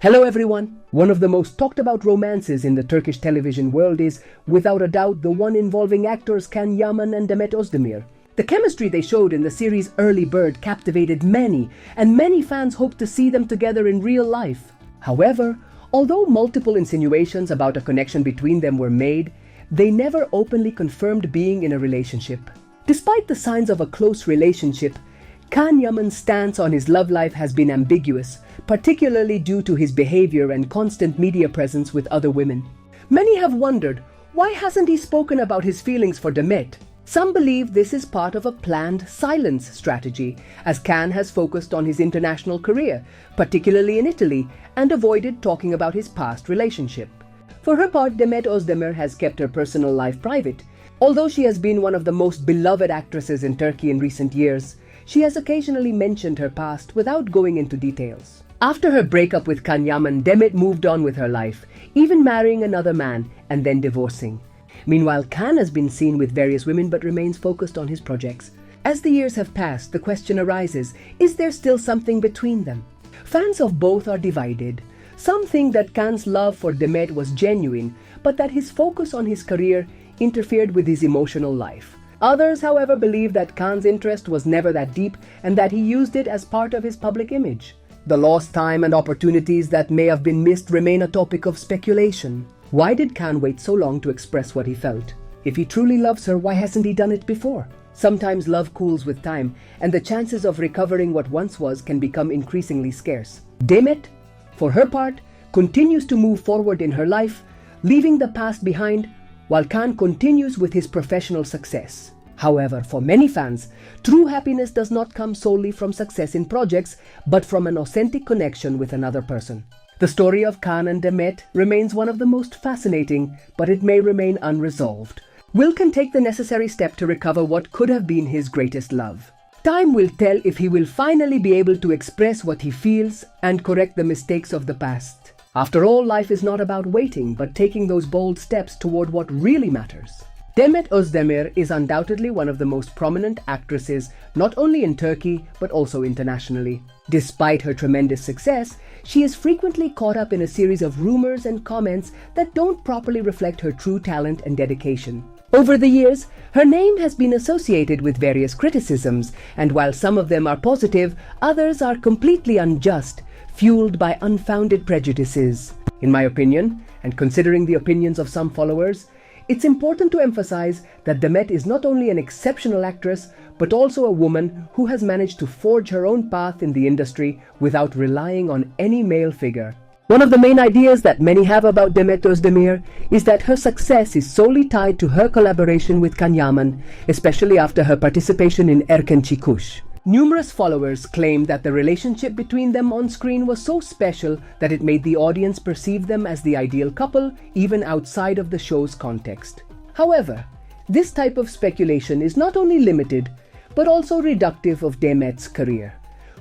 Hello everyone! One of the most talked about romances in the Turkish television world is, without a doubt, the one involving actors Djan Yaman and Demet Özdemir. The chemistry they showed in the series Early Bird captivated many, and many fans hoped to see them together in real life. However, although multiple insinuations about a connection between them were made, they never openly confirmed being in a relationship. Despite the signs of a close relationship, Djan Yaman's stance on his love life has been ambiguous, particularly due to his behavior and constant media presence with other women. Many have wondered, why hasn't he spoken about his feelings for Demet? Some believe this is part of a planned silence strategy, as Djan has focused on his international career, particularly in Italy, and avoided talking about his past relationship. For her part, Demet Özdemir has kept her personal life private. Although she has been one of the most beloved actresses in Turkey in recent years, she has occasionally mentioned her past without going into details. After her breakup with Djan Yaman, Demet moved on with her life, even marrying another man and then divorcing. Meanwhile, Djan has been seen with various women but remains focused on his projects. As the years have passed, the question arises, is there still something between them? Fans of both are divided. Some think that Djan's love for Demet was genuine, but that his focus on his career interfered with his emotional life. Others, however, believe that Djan's interest was never that deep and that he used it as part of his public image. The lost time and opportunities that may have been missed remain a topic of speculation. Why did Djan wait so long to express what he felt? If he truly loves her, why hasn't he done it before? Sometimes love cools with time, and the chances of recovering what once was can become increasingly scarce. Demet, for her part, continues to move forward in her life, leaving the past behind, while Djan continues with his professional success. However, for many fans, true happiness does not come solely from success in projects, but from an authentic connection with another person. The story of Djan and Demet remains one of the most fascinating, but it may remain unresolved. Will Djan take the necessary step to recover what could have been his greatest love? Time will tell if he will finally be able to express what he feels and correct the mistakes of the past. After all, life is not about waiting, but taking those bold steps toward what really matters. Demet Özdemir is undoubtedly one of the most prominent actresses, not only in Turkey, but also internationally. Despite her tremendous success, she is frequently caught up in a series of rumors and comments that don't properly reflect her true talent and dedication. Over the years, her name has been associated with various criticisms, and while some of them are positive, others are completely unjust, fueled by unfounded prejudices. In my opinion, and considering the opinions of some followers, it's important to emphasize that Demet is not only an exceptional actress, but also a woman who has managed to forge her own path in the industry without relying on any male figure. One of the main ideas that many have about Demet Özdemir is that her success is solely tied to her collaboration with Djan Yaman, especially after her participation in Unrequited. Numerous followers claim that the relationship between them on screen was so special that it made the audience perceive them as the ideal couple, even outside of the show's context. However, this type of speculation is not only limited, but also reductive of Demet's career,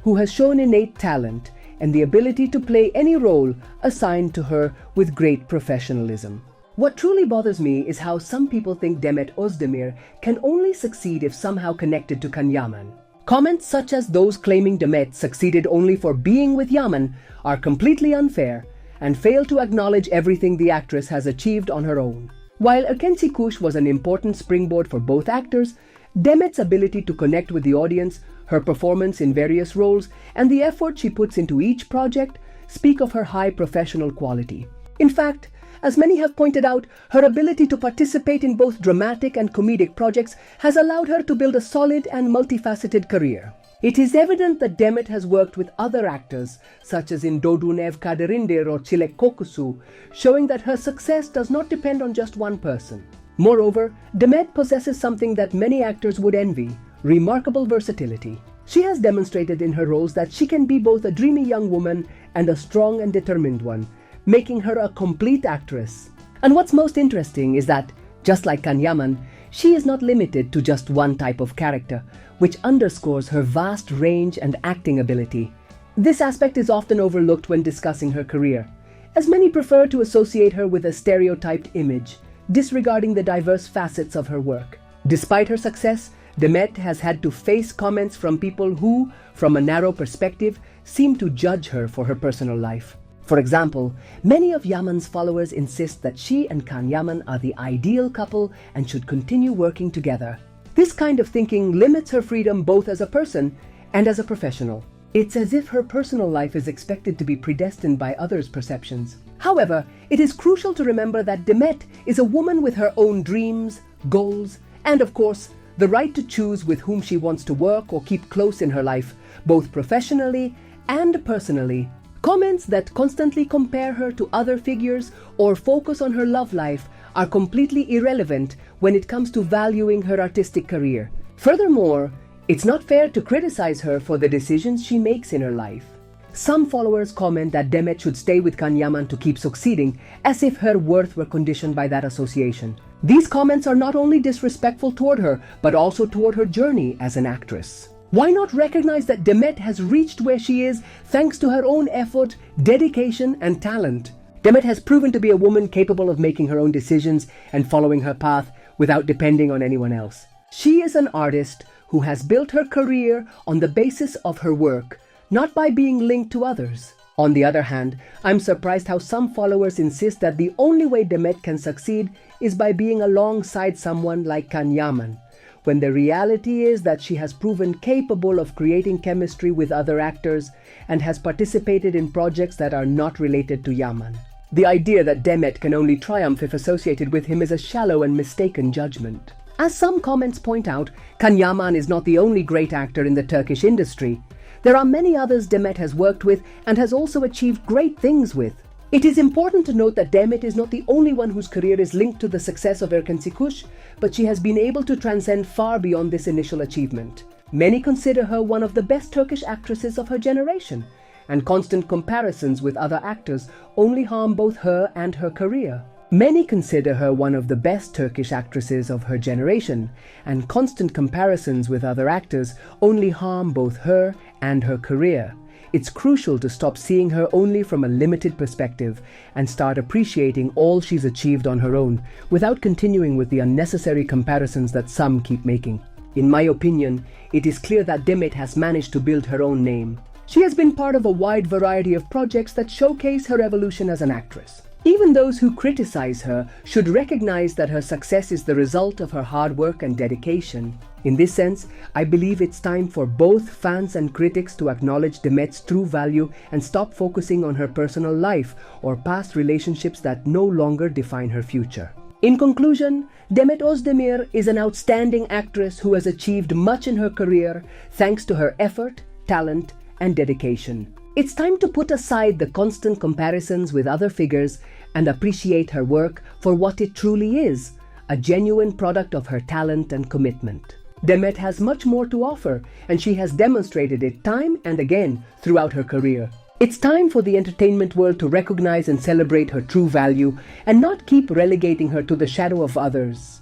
who has shown innate talent and the ability to play any role assigned to her with great professionalism. What truly bothers me is how some people think Demet Özdemir can only succeed if somehow connected to Djan Yaman. Comments such as those claiming Demet succeeded only for being with Yaman are completely unfair and fail to acknowledge everything the actress has achieved on her own. While Unrequited was an important springboard for both actors, Demet's ability to connect with the audience, her performance in various roles, and the effort she puts into each project speak of her high professional quality. In fact, as many have pointed out, her ability to participate in both dramatic and comedic projects has allowed her to build a solid and multifaceted career. It is evident that Demet has worked with other actors, such as in Dodun Ev Kaderindir or Çilek Kokusu, showing that her success does not depend on just one person. Moreover, Demet possesses something that many actors would envy: remarkable versatility. She has demonstrated in her roles that she can be both a dreamy young woman and a strong and determined one, making her a complete actress. And what's most interesting is that, just like Djan Yaman, she is not limited to just one type of character, which underscores her vast range and acting ability. This aspect is often overlooked when discussing her career, as many prefer to associate her with a stereotyped image, disregarding the diverse facets of her work. Despite her success, Demet has had to face comments from people who, from a narrow perspective, seem to judge her for her personal life. For example, many of Yaman's followers insist that she and Djan Yaman are the ideal couple and should continue working together. This kind of thinking limits her freedom both as a person and as a professional. It's as if her personal life is expected to be predestined by others' perceptions. However, it is crucial to remember that Demet is a woman with her own dreams, goals, and of course, the right to choose with whom she wants to work or keep close in her life, both professionally and personally. Comments that constantly compare her to other figures or focus on her love life are completely irrelevant when it comes to valuing her artistic career. Furthermore, it's not fair to criticize her for the decisions she makes in her life. Some followers comment that Demet should stay with Djan Yaman to keep succeeding, as if her worth were conditioned by that association. These comments are not only disrespectful toward her, but also toward her journey as an actress. Why not recognize that Demet has reached where she is thanks to her own effort, dedication, and talent? Demet has proven to be a woman capable of making her own decisions and following her path without depending on anyone else. She is an artist who has built her career on the basis of her work, not by being linked to others. On the other hand, I'm surprised how some followers insist that the only way Demet can succeed is by being alongside someone like Djan Yaman, when the reality is that she has proven capable of creating chemistry with other actors and has participated in projects that are not related to Yaman. The idea that Demet can only triumph if associated with him is a shallow and mistaken judgment. As some comments point out, Djan Yaman is not the only great actor in the Turkish industry. There are many others Demet has worked with and has also achieved great things with. It is important to note that Demet is not the only one whose career is linked to the success of Unrequited, but she has been able to transcend far beyond this initial achievement. Many consider her one of the best Turkish actresses of her generation, and constant comparisons with other actors only harm both her and her career. Many consider her one of the best Turkish actresses of her generation, and constant comparisons with other actors only harm both her and her career. It's crucial to stop seeing her only from a limited perspective and start appreciating all she's achieved on her own, without continuing with the unnecessary comparisons that some keep making. In my opinion, it is clear that Demet has managed to build her own name. She has been part of a wide variety of projects that showcase her evolution as an actress. Even those who criticize her should recognize that her success is the result of her hard work and dedication. In this sense, I believe it's time for both fans and critics to acknowledge Demet's true value and stop focusing on her personal life or past relationships that no longer define her future. In conclusion, Demet Özdemir is an outstanding actress who has achieved much in her career thanks to her effort, talent, and dedication. It's time to put aside the constant comparisons with other figures and appreciate her work for what it truly is, a genuine product of her talent and commitment. Demet has much more to offer, and she has demonstrated it time and again throughout her career. It's time for the entertainment world to recognize and celebrate her true value and not keep relegating her to the shadow of others.